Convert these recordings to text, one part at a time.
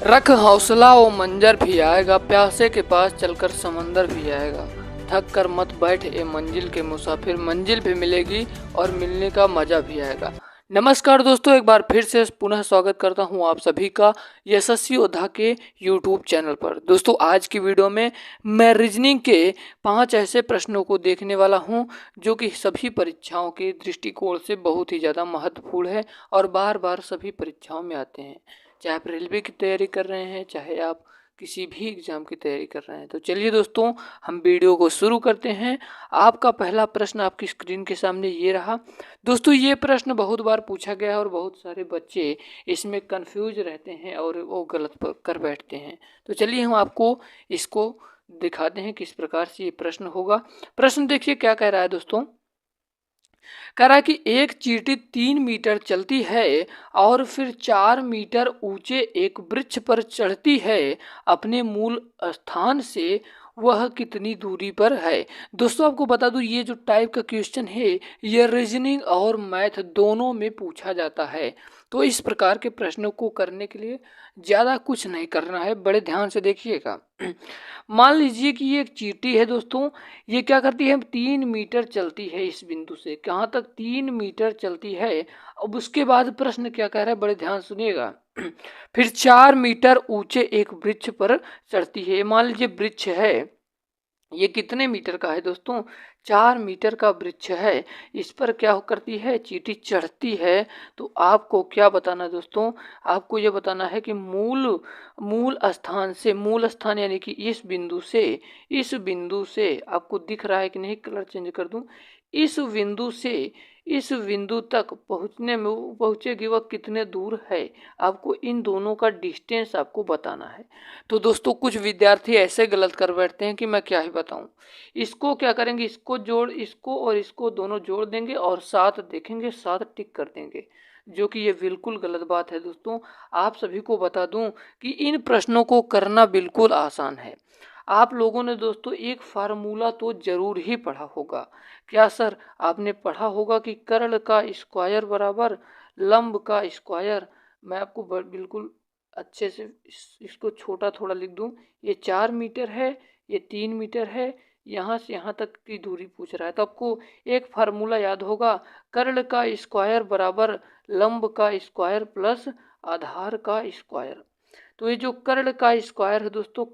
रख हौसला वो मंजर भी आएगा, प्यासे के पास चलकर समंदर भी आएगा। थक कर मत बैठ ए मंजिल के मुसाफिर, मंजिल भी मिलेगी और मिलने का मजा भी आएगा। नमस्कार दोस्तों, एक बार फिर से पुनः स्वागत करता हूं आप सभी का यशस्वी योद्धा के यूट्यूब चैनल पर। दोस्तों, आज की वीडियो में मैं रीजनिंग के 5 ऐसे प्रश्नों को देखने वाला हूं जो कि सभी परीक्षाओं के दृष्टिकोण से बहुत ही ज़्यादा महत्वपूर्ण है और बार बार सभी परीक्षाओं में आते हैं। चाहे आप रेलवे की तैयारी कर रहे हैं, चाहे आप किसी भी एग्ज़ाम की तैयारी कर रहे हैं। तो चलिए दोस्तों, हम वीडियो को शुरू करते हैं। आपका पहला प्रश्न आपकी स्क्रीन के सामने ये रहा। दोस्तों, ये प्रश्न बहुत बार पूछा गया है और बहुत सारे बच्चे इसमें कंफ्यूज रहते हैं और वो गलत कर बैठते हैं। तो चलिए हम आपको इसको दिखाते हैं किस प्रकार से ये प्रश्न होगा। प्रश्न देखिए क्या कह रहा है दोस्तों। कह रहा है कि एक चींटी 3 मीटर चलती है और फिर 4 मीटर ऊंचे एक वृक्ष पर चढ़ती है। अपने मूल स्थान से वह कितनी दूरी पर है। दोस्तों, आपको बता दूं, ये जो टाइप का क्वेश्चन है ये रीजनिंग और मैथ दोनों में पूछा जाता है। तो इस प्रकार के प्रश्नों को करने के लिए ज़्यादा कुछ नहीं करना है, बड़े ध्यान से देखिएगा। मान लीजिए कि ये एक चींटी है दोस्तों, ये क्या करती है, 3 मीटर चलती है इस बिंदु से, कहाँ तक, 3 मीटर चलती है। अब उसके बाद प्रश्न क्या कह रहा है, बड़े ध्यान सुनिएगा। फिर 4 मीटर ऊंचे एक वृक्ष पर चढ़ती है। मान लीजिए वृक्ष है, ये कितने मीटर का है दोस्तों, 4 मीटर का वृक्ष है। इस पर क्या करती है, चींटी चढ़ती है। तो आपको क्या बताना है दोस्तों, आपको ये बताना है कि मूल मूल स्थान से, मूल स्थान यानी कि इस बिंदु से आपको दिख रहा है कि नहीं, कलर चेंज कर दूं, इस बिंदु से इस बिंदु तक पहुंचने में पहुंचेगी वह कितने दूर है। आपको इन दोनों का डिस्टेंस आपको बताना है। तो दोस्तों, कुछ विद्यार्थी ऐसे गलत कर बैठते हैं कि मैं क्या ही बताऊं। इसको क्या करेंगे, इसको और इसको दोनों जोड़ देंगे और साथ देखेंगे, साथ टिक कर देंगे, जो कि ये बिल्कुल गलत बात है दोस्तों। आप सभी को बता दूं कि इन प्रश्नों को करना बिल्कुल आसान है। आप लोगों ने दोस्तों एक फार्मूला तो जरूर ही पढ़ा होगा। क्या सर, आपने पढ़ा होगा कि कर्ण का स्क्वायर बराबर लंब का स्क्वायर। मैं आपको बिल्कुल अच्छे से इसको छोटा थोड़ा लिख दूं। ये 4 मीटर है, ये 3 मीटर है, यहाँ से यहाँ तक की दूरी पूछ रहा है। तो आपको एक फार्मूला याद होगा, कर्ण का स्क्वायर बराबर लंब का स्क्वायर प्लस आधार का स्क्वायर। तो ये जो कर्ण का स्क्वायर है दोस्तों,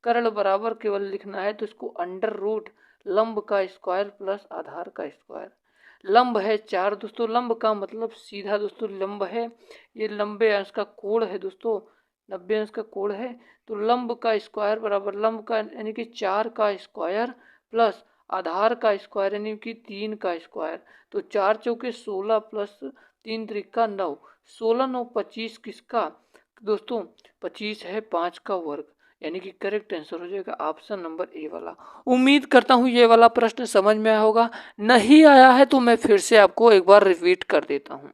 कर्ण बराबर केवल लिखना है तो इसको अंडर रूट लंब का स्क्वायर प्लस आधार का स्क्वायर। लंब है 4 दोस्तों, लंब का मतलब सीधा दोस्तों लंब है। ये 90 अंश का कोण है दोस्तों, 90 अंश का कोण है। तो लंब का स्क्वायर बराबर लंब का यानी कि 4 का स्क्वायर प्लस आधार का स्क्वायर यानी कि 3 का स्क्वायर। तो 4 चौके 16 प्लस 3 त्रिका 9, 16 9 25 किसका दोस्तों, 25 है 5 का वर्ग। यानी कि करेक्ट आंसर हो जाएगा ऑप्शन नंबर ए वाला। उम्मीद करता हूँ ये वाला प्रश्न समझ में आया होगा। नहीं आया है तो मैं फिर से आपको एक बार रिपीट कर देता हूँ।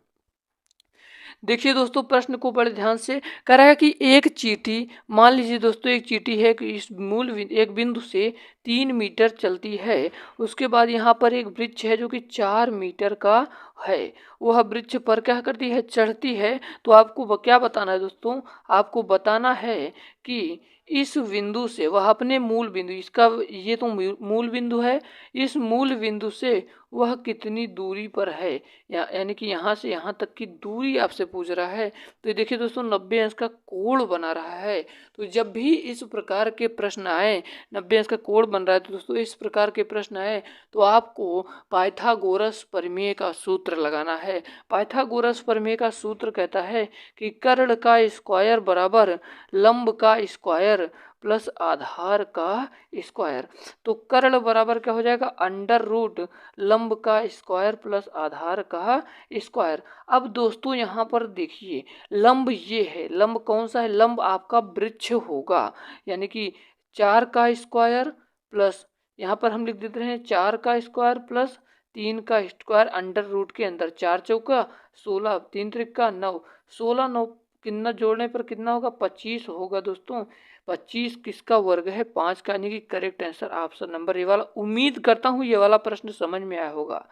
देखिए दोस्तों, प्रश्न को बड़े ध्यान से कह रहा है कि एक चींटी, मान लीजिए दोस्तों एक चींटी है कि इस एक बिंदु से 3 मीटर चलती है। उसके बाद यहाँ पर एक वृक्ष है जो कि 4 मीटर का है। वह वृक्ष पर क्या करती है, चढ़ती है। तो आपको क्या बताना है दोस्तों, आपको बताना है कि इस बिंदु से वह अपने मूल बिंदु, इसका ये तो मूल बिंदु है, इस मूल बिंदु से वह कितनी दूरी पर है, यानी कि यहाँ से यहाँ तक की दूरी आपसे पूछ रहा है। तो देखिए दोस्तों, 90 अंश का कोण बना रहा है। तो जब भी इस प्रकार के प्रश्न आए, 90 अंश का कोण बन रहा है, तो दोस्तों इस प्रकार के प्रश्न आए तो आपको पाइथागोरस प्रमेय का सूत्र लगाना है। पाइथागोरस प्रमेय का सूत्र कहता है कि कर्ण का स्क्वायर बराबर लंब का स्क्वायर प्लस आधार का स्क्वायर। तो कर्ण बराबर क्या हो जाएगा, अंडर रूट लंब का स्क्वायर प्लस आधार का स्क्वायर। अब दोस्तों यहाँ पर देखिए, लंब ये है, लंब कौन सा है, लंब आपका वृक्ष होगा। यानी कि 4 का स्क्वायर प्लस, यहाँ पर हम लिख देते हैं 4 का स्क्वायर प्लस 3 का स्क्वायर अंडर रूट के अंदर, 4 चौका 16, 3 त्रिका 9, 16 9 कितना जोड़ने पर कितना होगा, 25 होगा दोस्तों। 25 किसका वर्ग है, 5 का, यानी कि correct answer option number A वाला। उम्मीद करता हूँ ये वाला प्रश्न समझ में आया होगा।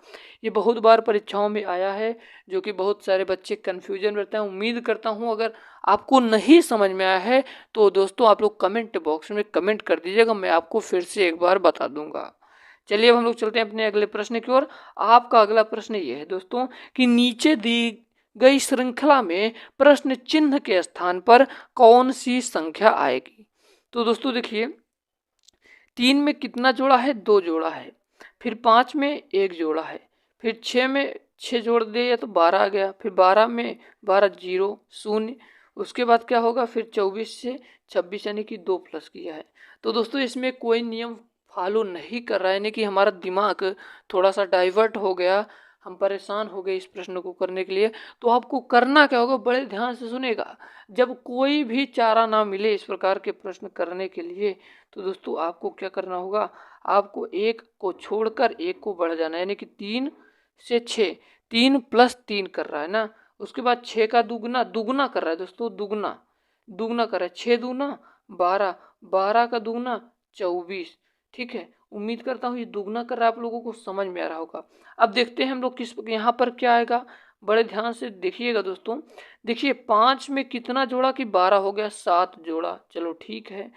ये बहुत बार परीक्षाओं में आया है, जो कि बहुत सारे बच्चे कन्फ्यूजन रहते हैं। उम्मीद करता हूँ अगर आपको नहीं समझ में आया है तो दोस्तों आप लोग कमेंट बॉक्स में कमेंट कर दीजिएगा, मैं आपको फिर से एक बार बता दूंगा। चलिए अब हम लोग चलते हैं अपने अगले प्रश्न की ओर। आपका अगला प्रश्न ये है दोस्तों कि नीचे दी गई श्रृंखला में प्रश्न चिन्ह के स्थान पर कौन सी संख्या आएगी। तो दोस्तों देखिए, 3 में कितना जोड़ा है, 2 जोड़ा है। फिर 5 में 1 जोड़ा है। फिर 6 में 6 जोड़ दिया तो 12 आ गया। फिर 12 में 12 0 0। उसके बाद क्या होगा, फिर 24 से 26 यानी कि 2 प्लस किया है। तो दोस्तों इसमें कोई नियम फॉलो नहीं कर रहा है, यानी कि हमारा दिमाग थोड़ा सा डाइवर्ट हो गया, हम परेशान हो गए इस प्रश्न को करने के लिए। तो आपको करना क्या होगा, बड़े ध्यान से सुनेगा। जब कोई भी चारा ना मिले इस प्रकार के प्रश्न करने के लिए, तो दोस्तों आपको क्या करना होगा, आपको एक को छोड़कर एक को बढ़ जाना है, यानी कि 3 से 6, 3 प्लस 3 कर रहा है ना। उसके बाद 6 का दुगना, दुगना कर रहा है दोस्तों, दुगना दुगना कर रहा है। 6 दूना 12, 12 का दुगना 24। ठीक है, उम्मीद करता हूँ ये दुगना कर रहा है, आप लोगों को समझ में आ रहा होगा। अब देखते हैं हम लोग किस यहाँ पर क्या आएगा, बड़े ध्यान से देखिएगा दोस्तों। देखिए 5 में कितना जोड़ा कि 12 हो गया, 7 जोड़ा, चलो ठीक है।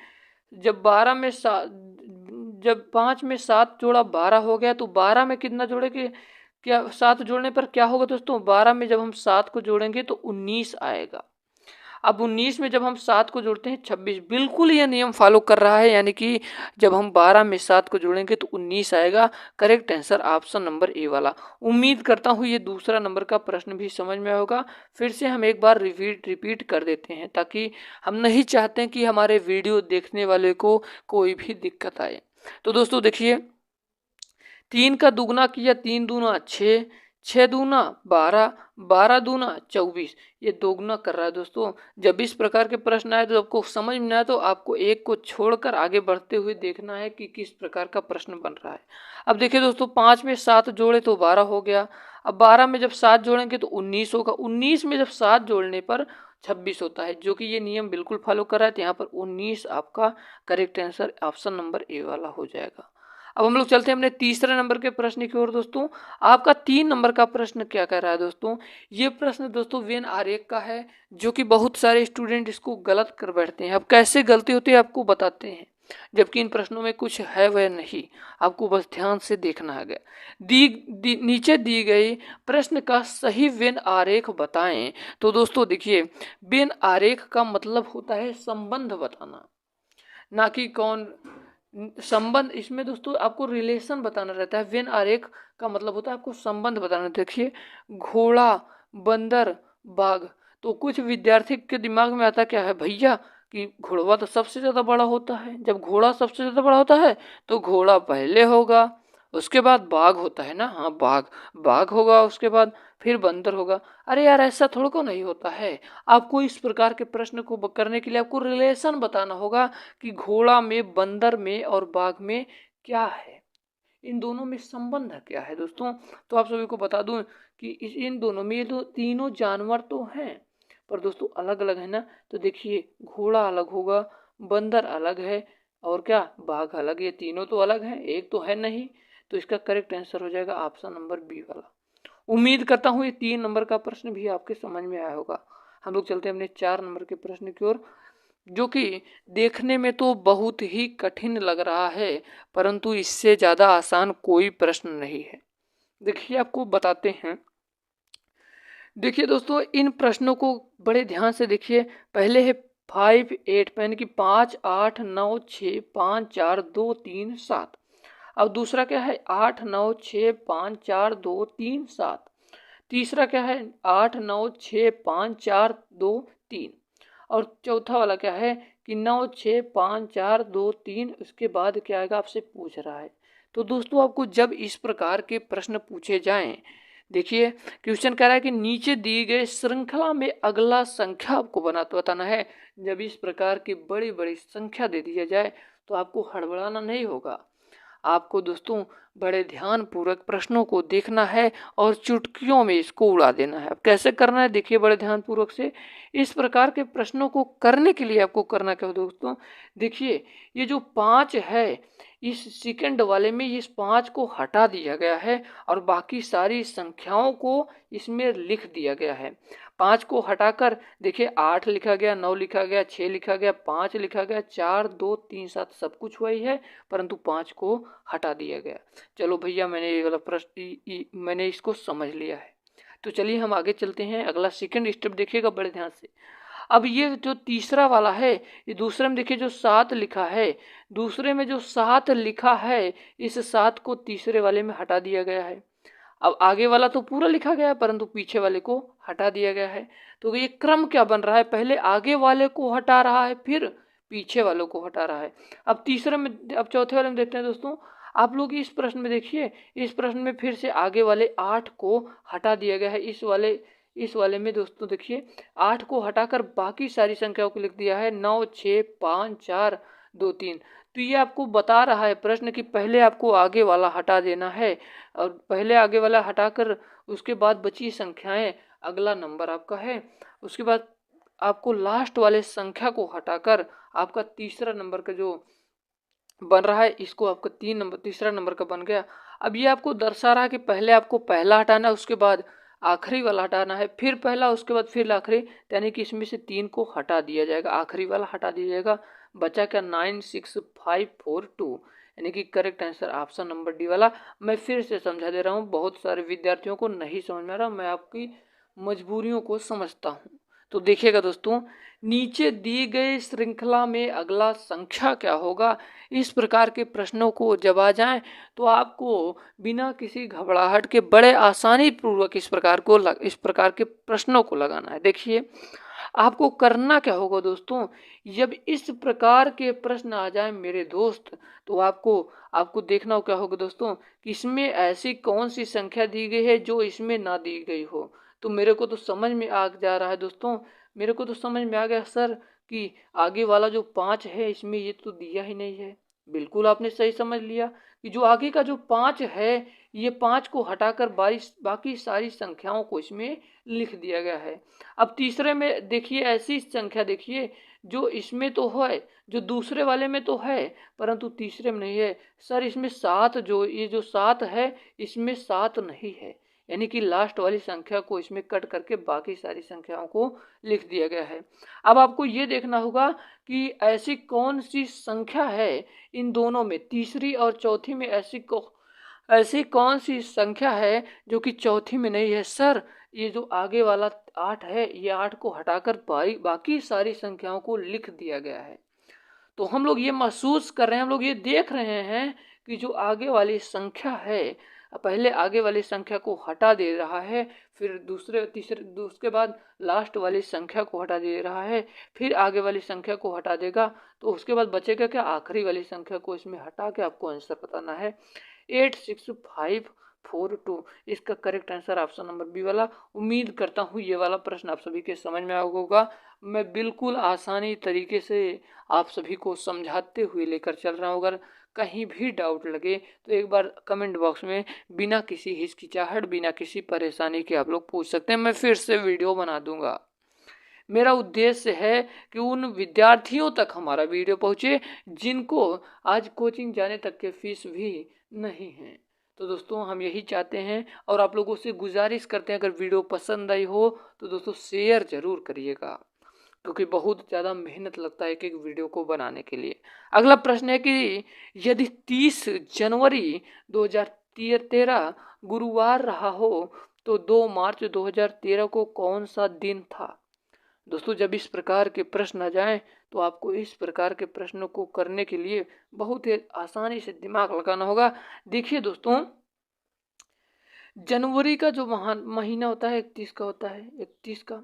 जब 12 में 7, जब 5 में 7 जोड़ा 12 हो गया, तो 12 में कितना जोड़ेंगे, क्या 7 जोड़ने पर क्या होगा दोस्तों, 12 में जब हम 7 को जोड़ेंगे तो 19 आएगा। अब 19 में जब हम 7 को जोड़ते हैं 26, बिल्कुल यह नियम फॉलो कर रहा है, यानी कि जब हम 12 में 7 को जोड़ेंगे तो 19 आएगा। Correct answer option number A वाला। उम्मीद करता हूँ ये दूसरा नंबर का प्रश्न भी समझ में होगा। फिर से हम एक बार रिपीट कर देते हैं, ताकि हम नहीं चाहते कि हमारे वीडियो देखने वाले को कोई भी दिक्कत आए। तो दोस्तों देखिए, 3 का दुगना किया, 3 दूना 6, 6 दूना 12, 12 दूना 24, ये दोगुना कर रहा है दोस्तों। जब इस प्रकार के प्रश्न आए तो आपको समझ में आए तो आपको एक को छोड़कर आगे बढ़ते हुए देखना है कि किस प्रकार का प्रश्न बन रहा है। अब देखिए दोस्तों, 5 में 7 जोड़े तो 12 हो गया। अब 12 में जब 7 जोड़ेंगे तो 19 होगा। 19 में जब 7 जोड़ने पर 26 होता है, जो कि ये नियम बिल्कुल फॉलो कर रहा है। तो यहाँ पर 19 आपका correct answer option number A वाला हो जाएगा। अब हम लोग चलते हैं अपने तीसरे नंबर के प्रश्न की ओर दोस्तों। आपका 3 नंबर का प्रश्न क्या कह रहा है दोस्तों, ये प्रश्न दोस्तों वेन आरेख का है, जो कि बहुत सारे स्टूडेंट इसको गलत कर बैठते हैं। अब कैसे गलती होती है आपको बताते हैं, जबकि इन प्रश्नों में कुछ है वह नहीं, आपको बस ध्यान से देखना है। नीचे दी गई प्रश्न का सही वेन आरेख बताएं। तो दोस्तों देखिए, वेन आरेख का मतलब होता है संबंध बताना, ना कि कौन संबंध। इसमें दोस्तों आपको रिलेशन बताना रहता है। वेन आरेख का मतलब होता है आपको संबंध बताना। देखिए, घोड़ा, बंदर, बाघ, तो कुछ विद्यार्थी के दिमाग में आता क्या है भैया कि घोड़वा तो सबसे ज़्यादा बड़ा होता है। जब घोड़ा सबसे ज़्यादा बड़ा होता है तो घोड़ा पहले होगा, उसके बाद बाघ होता है ना, हाँ बाघ, बाघ होगा, उसके बाद फिर बंदर होगा। अरे यार ऐसा थोड़ा को नहीं होता है। आपको इस प्रकार के प्रश्न को करने के लिए आपको रिलेशन बताना होगा कि घोड़ा में, बंदर में और बाघ में क्या है, इन दोनों में संबंध क्या है दोस्तों। तो आप सभी को बता दूं कि इन दोनों में, ये तो तीनों जानवर तो हैं पर दोस्तों अलग अलग है ना। तो देखिए, घोड़ा अलग होगा, बंदर अलग है, और क्या बाघ अलग, ये तीनों तो अलग हैं, एक तो है नहीं। तो इसका करेक्ट आंसर हो जाएगा ऑप्शन नंबर बी वाला। उम्मीद करता हूँ ये 3 नंबर का प्रश्न भी आपके समझ में आया होगा। हम लोग चलते हैं अपने 4 नंबर के प्रश्न की ओर, जो कि देखने में तो बहुत ही कठिन लग रहा है, परंतु इससे ज़्यादा आसान कोई प्रश्न नहीं है। देखिए आपको बताते हैं। देखिए दोस्तों, इन प्रश्नों को बड़े ध्यान से देखिए। पहले है 5 8, यानी कि 5 8 9 6 5 4 2 3 7। अब दूसरा क्या है, 8 9 6 5 4 2 3 7। तीसरा क्या है, 8 9 6 5 4 2 3। और चौथा वाला क्या है कि 9 6 5 4 2 3। उसके बाद क्या आएगा, आपसे पूछ रहा है। तो दोस्तों आपको जब इस प्रकार के प्रश्न पूछे जाएं, देखिए क्वेश्चन कह रहा है कि नीचे दी गई श्रृंखला में अगला संख्या आपको बताना है। जब इस प्रकार की बड़ी बड़ी संख्या दे दिया जाए तो आपको हड़बड़ाना नहीं होगा। आपको दोस्तों बड़े ध्यानपूर्वक प्रश्नों को देखना है और चुटकियों में इसको उड़ा देना है। अब कैसे करना है देखिए बड़े ध्यानपूर्वक से। इस प्रकार के प्रश्नों को करने के लिए आपको करना क्या हो दोस्तों, देखिए ये जो 5 है इस सेकंड वाले में इस 5 को हटा दिया गया है और बाकी सारी संख्याओं को इसमें लिख दिया गया है। 5 को हटाकर देखिए 8 लिखा गया, 9 लिखा गया, 6 लिखा गया, 5 लिखा गया, 4 2 3 7 सब कुछ वही है, परंतु 5 को हटा दिया गया। चलो भैया मैंने ये वाला प्रश्न मैंने इसको समझ लिया है। तो चलिए हम आगे चलते हैं। अगला सेकंड स्टेप देखिएगा बड़े ध्यान से। अब ये जो तीसरा वाला है, ये दूसरे में देखिए जो 7 लिखा है, दूसरे में जो 7 लिखा है इस 7 को तीसरे वाले में हटा दिया गया है। अब आगे वाला तो पूरा लिखा गया है परंतु पीछे वाले को हटा दिया गया है। तो ये क्रम क्या बन रहा है, पहले आगे वाले को हटा रहा है फिर पीछे वालों को हटा रहा है। अब तीसरे में, अब चौथे वाले में देखते हैं दोस्तों। आप लोग इस प्रश्न में देखिए, इस प्रश्न में फिर से आगे वाले 8 को हटा दिया गया है। इस वाले में दोस्तों देखिए 8 को हटाकर बाकी सारी संख्याओं को लिख दिया है, 9 6 5 4 2 3। तो ये आपको बता रहा है प्रश्न कि पहले आपको आगे वाला हटा देना है और पहले आगे वाला हटाकर उसके बाद बची संख्याएं अगला नंबर आपका है। उसके बाद आपको लास्ट वाले संख्या को हटाकर आपका तीसरा नंबर का जो बन रहा है इसको आपका तीसरा नंबर का बन गया। अब ये आपको दर्शा रहा है कि पहले आपको पहला हटाना है, उसके बाद आखिरी वाला हटाना है, फिर पहला उसके बाद फिर आखिरी, यानी कि इसमें से 3 को हटा दिया जाएगा, आखिरी वाला हटा दिया जाएगा। बचा क्या 9 6 5 4 2, यानी कि correct answer option number D वाला। मैं फिर से समझा दे रहा हूँ, बहुत सारे विद्यार्थियों को नहीं समझ में आ रहा, मैं आपकी मजबूरियों को समझता हूँ। तो देखिएगा दोस्तों, नीचे दी गई श्रृंखला में अगला संख्या क्या होगा, इस प्रकार के प्रश्नों को जब आ जाएं तो आपको बिना किसी घबराहट के बड़े आसानी पूर्वक इस प्रकार के प्रश्नों को लगाना है। देखिए आपको करना क्या होगा दोस्तों, जब इस प्रकार के प्रश्न आ जाए मेरे दोस्त, तो आपको देखना क्या होगा दोस्तों कि इसमें ऐसी कौन सी संख्या दी गई है जो इसमें ना दी गई हो। तो मेरे को तो समझ में आ जा रहा है दोस्तों, मेरे को तो समझ में आ गया सर कि आगे वाला जो 5 है इसमें ये तो दिया ही नहीं है। बिल्कुल आपने सही समझ लिया कि जो आगे का जो 5 है ये 5 को हटाकर बाकी सारी संख्याओं को इसमें लिख दिया गया है। अब तीसरे में देखिए ऐसी संख्या देखिए जो इसमें तो है, जो दूसरे वाले में तो है परंतु तीसरे में नहीं है। सर इसमें 7 ये जो 7 है इसमें 7 नहीं है, यानी कि लास्ट वाली संख्या को इसमें कट करके बाकी सारी संख्याओं को लिख दिया गया है। अब आपको ये देखना होगा कि ऐसी कौन सी संख्या है इन दोनों में, तीसरी और चौथी में ऐसी कौन सी संख्या है जो कि चौथी में नहीं है। सर ये जो आगे वाला 8 है, ये 8 को हटाकर बाकी सारी संख्याओं को लिख दिया गया है। तो हम लोग ये महसूस कर रहे हैं, हम लोग ये देख रहे हैं कि जो आगे वाली संख्या है पहले आगे वाली संख्या को हटा दे रहा है, फिर उसके बाद लास्ट वाली संख्या को हटा दे रहा है, फिर आगे वाली संख्या को हटा देगा। तो उसके बाद बचेगा क्या, आखिरी वाली संख्या को इसमें हटा के आपको आंसर बताना है 8 6 5 4 2। इसका correct answer option number B वाला। उम्मीद करता हूँ ये वाला प्रश्न आप सभी के समझ में आया होगा। मैं बिल्कुल आसानी तरीके से आप सभी को समझाते हुए लेकर चल रहा हूँ। अगर कहीं भी डाउट लगे तो एक बार कमेंट बॉक्स में बिना किसी हिचकिचाहट, बिना किसी परेशानी के आप लोग पूछ सकते हैं, मैं फिर से वीडियो बना दूंगा। मेरा उद्देश्य है कि उन विद्यार्थियों तक हमारा वीडियो पहुंचे जिनको आज कोचिंग जाने तक के फीस भी नहीं है। तो दोस्तों हम यही चाहते हैं और आप लोगों से गुजारिश करते हैं, अगर वीडियो पसंद आई हो तो दोस्तों शेयर ज़रूर करिएगा, क्योंकि बहुत ज़्यादा मेहनत लगता है एक एक वीडियो को बनाने के लिए। अगला प्रश्न है कि यदि 30 जनवरी 2013 गुरुवार रहा हो तो 2 मार्च 2013 को कौन सा दिन था। दोस्तों जब इस प्रकार के प्रश्न आ जाएं तो आपको इस प्रकार के प्रश्नों को करने के लिए बहुत ही आसानी से दिमाग लगाना होगा। देखिए दोस्तों, जनवरी का जो महीना होता है 31 का होता है, 31 का,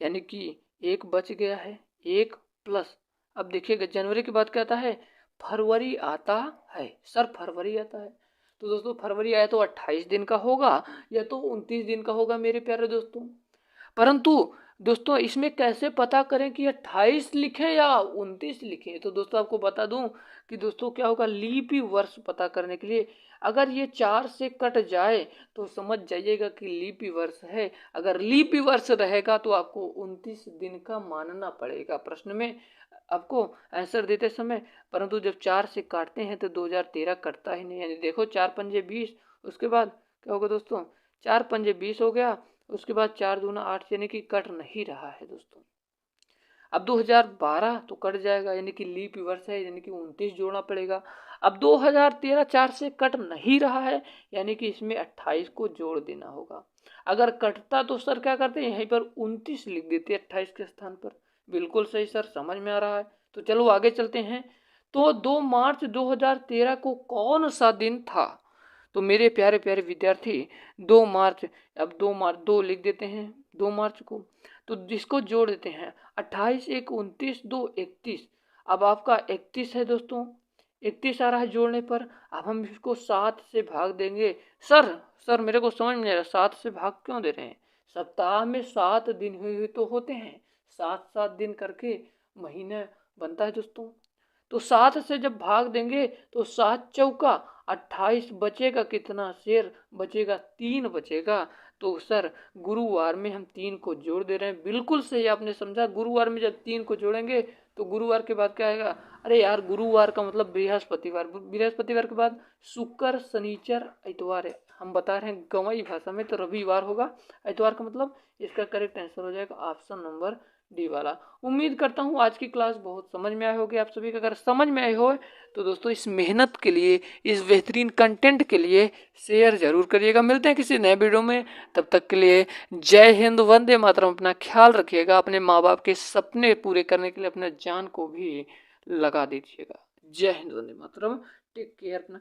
यानी कि एक बच गया है, एक प्लस। अब देखिएगा जनवरी के बाद क्या आता है, फरवरी आता है। सर फरवरी आता है तो दोस्तों फरवरी आया तो 28 दिन का होगा या तो 29 दिन का होगा मेरे प्यारे दोस्तों। परंतु दोस्तों इसमें कैसे पता करें कि 28 लिखें या 29 लिखें। तो दोस्तों आपको बता दूं कि दोस्तों क्या होगा, लीप वर्ष पता करने के लिए अगर ये 4 से कट जाए तो समझ जाइएगा कि लीपी वर्ष है। अगर लीपी वर्ष रहेगा तो आपको 29 दिन का मानना पड़ेगा प्रश्न में आपको आंसर देते समय। परंतु जब 4 से काटते हैं तो 2013 कटता ही नहीं, यानी देखो 4 पंजे 20, उसके बाद क्या होगा दोस्तों, 4 पंजे 20 हो गया, उसके बाद 4 दूना 8, यानी कि कट नहीं रहा है दोस्तों। अब 2012 तो कट जाएगा, यानी कि लीप वर्ष है, यानी कि 29 जोड़ना पड़ेगा। अब 2013 4 से कट नहीं रहा है, यानी कि इसमें 28 को जोड़ देना होगा। अगर कटता तो सर क्या करते हैं, यहीं पर 29 लिख देते 28 के स्थान पर। बिल्कुल सही सर, समझ में आ रहा है। तो चलो आगे चलते हैं। तो 2 मार्च 2013 को कौन सा दिन था? तो मेरे प्यारे प्यारे विद्यार्थी 2 मार्च, अब 2 मार्च 2 लिख देते हैं 2 मार्च को, तो जिसको जोड़ देते हैं 28 1 29 2 31। अब आपका 31 है दोस्तों, 31 आ रहा है जोड़ने पर। अब हम इसको 7 से भाग देंगे। सर मेरे को समझ में आ रहा, 7 से भाग क्यों दे रहे हैं? सप्ताह में 7 दिन हुए तो होते हैं, 7 दिन करके महीना बनता है दोस्तों। तो 7 से जब भाग देंगे तो 7 चौका 28, बचेगा कितना शेर? बचेगा 3 बचेगा। तो सर गुरुवार में हम 3 को जोड़ दे रहे हैं। बिल्कुल सही आपने समझा, गुरुवार में जब 3 को जोड़ेंगे तो गुरुवार के बाद क्या आएगा? अरे यार गुरुवार का मतलब बृहस्पतिवार, बृहस्पतिवार के बाद शुक्र शनिचर इतवार है। हम बता रहे हैं गंवई भाषा में तो रविवार होगा। इतवार का मतलब इसका करेक्ट आंसर हो जाएगा ऑप्शन नंबर डी वाला। उम्मीद करता हूँ आज की क्लास बहुत समझ में आई होगी आप सभी को। अगर समझ में आई हो तो दोस्तों इस मेहनत के लिए, इस बेहतरीन कंटेंट के लिए शेयर जरूर करिएगा। मिलते हैं किसी नए वीडियो में, तब तक के लिए जय हिंद, वंदे मातरम। अपना ख्याल रखिएगा, अपने माँ बाप के सपने पूरे करने के लिए अपने जान को भी लगा दीजिएगा। जय हिंद, वंदे मातरम। टेक केयर अपना।